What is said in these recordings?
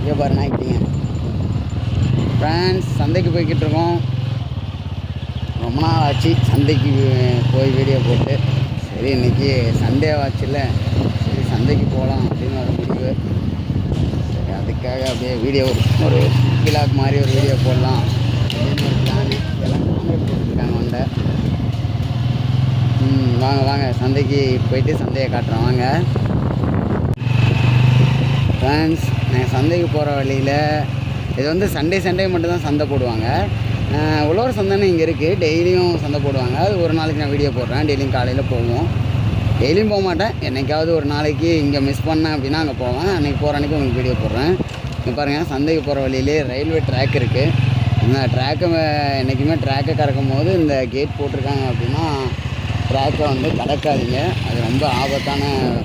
இங்கே பாரு நாய்க்கிட்டீங்க ஃப்ரெண்ட்ஸ். சந்தைக்கு போய்கிட்டு இருக்கோம். ரொம்ப நாள் ஆச்சு சந்தைக்கு போய் வீடியோ போட்டு. சரி இன்றைக்கி சண்டே ஆச்சுல்ல, சரி சந்தைக்கு போகலாம் அப்படின்னு ஒரு முடிவு. சரி அதுக்காக அப்படியே வீடியோ ஒரு விலாக் மாதிரி ஒரு வீடியோ போடலாம் அப்படின்னு ஒரு பிளானு. எல்லாம் போட்டுருக்காங்க வண்டை. வாங்க வாங்க சந்தைக்கு போயிட்டு சந்தையை காட்டுறோம் வாங்க ஃப்ரெண்ட்ஸ். நாங்கள் சந்தைக்கு போகிற வழியில் இது வந்து சண்டே மட்டும்தான் சந்தை போடுவாங்க. உழவர் சந்தைன்னு இங்கே இருக்குது, டெய்லியும் சந்தை போடுவாங்க. அது ஒரு நாளைக்கு நான் வீடியோ போடுறேன். டெய்லியும் காலையில் போவோம். டெய்லியும் போக மாட்டேன், என்றைக்காவது ஒரு நாளைக்கு இங்கே மிஸ் பண்ணேன் அப்படின்னா அங்கே போவேன். அன்றைக்கி போகிற அன்றைக்கி உங்களுக்கு வீடியோ போடுறேன். இங்கே பாருங்கள், சந்தைக்கு போகிற வழியிலே ரயில்வே ட்ராக் இருக்குது. இந்த ட்ராக்கை என்றைக்குமே ட்ராக்கை கறக்கும் போது இந்த கேட் போட்டிருக்காங்க அப்படின்னா ட்ராக்கை வந்து கடக்காதீங்க, அது ரொம்ப ஆபத்தான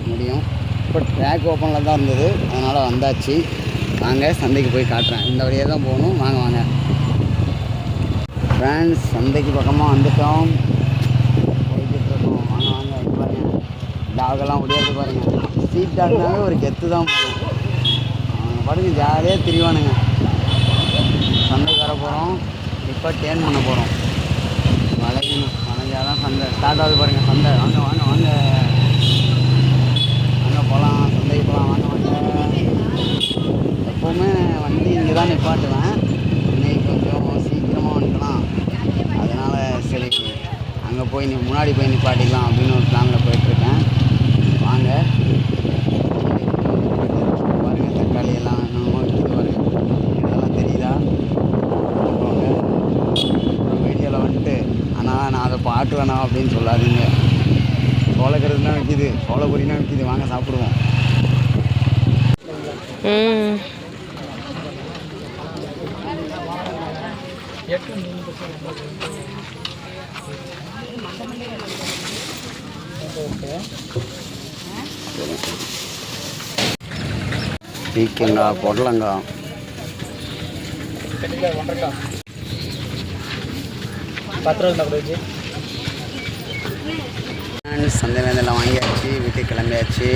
முடியும். இப்போ ட்ராக் ஓப்பனில் தான் இருந்தது, அதனால் வந்தாச்சு. வாங்க சந்தைக்கு போய் காட்டுறேன். இந்த வழியாக தான் போகணும். வாங்க வாங்க ஃப்ரெண்ட்ஸ், சந்தைக்கு பக்கமாக வந்துட்டோம். போய்கிட்டு இருக்கோம். வாங்க வாங்க இது பாருங்கள், டாகெல்லாம் முடியாது பாருங்கள். ஸ்ட்ரீட் டாக்னாவே ஒரு கெத்து தான் போகும். அவங்க பாருங்க ஜாலியாக திரிவானுங்க. சந்தைக்கு வர போகிறோம். இப்போ டேர்ன் பண்ண போகிறோம். வளையணும், வளைஞ்சால் தான் சந்தை ஸ்டார்ட் ஆகுது பாருங்கள். சந்தை வாங்க வாங்க வாங்க வாங்க போகலாம், சந்தைக்கு போகலாம். வாங்க வாங்க. எப்போவுமே வண்டி இங்கே தான் நிப்பாட்டுவேன். இன்னைக்கு கொஞ்சம் சீக்கிரமாக வந்துக்கலாம், அதனால் சரி அங்கே போய் முன்னாடி போய் நிப்பாட்டிக்கலாம் அப்படின்னு ஒரு பிளானில் போயிட்டுருக்கேன். வாங்க பாருங்கள், தக்காளி எல்லாம் என்னமோ விற்கிது பாருங்கள். இதெல்லாம் தெரியுதா? போங்க வீடியோவில் வந்துட்டு ஆனால் நான் அதை பார்க்கலண்ணா அப்படின்னு சொல்லாதீங்க. சோளக்கருதுலாம் விற்கிது, சோளப்பொரிலாம் விற்கிது. வாங்க சாப்பிடுவோம். பீக்கங்காய், பொடலங்காய், சந்தையிலேருந்து எல்லாம் வாங்கியாச்சு, வீட்டுக்கு கிளம்பியாச்சு.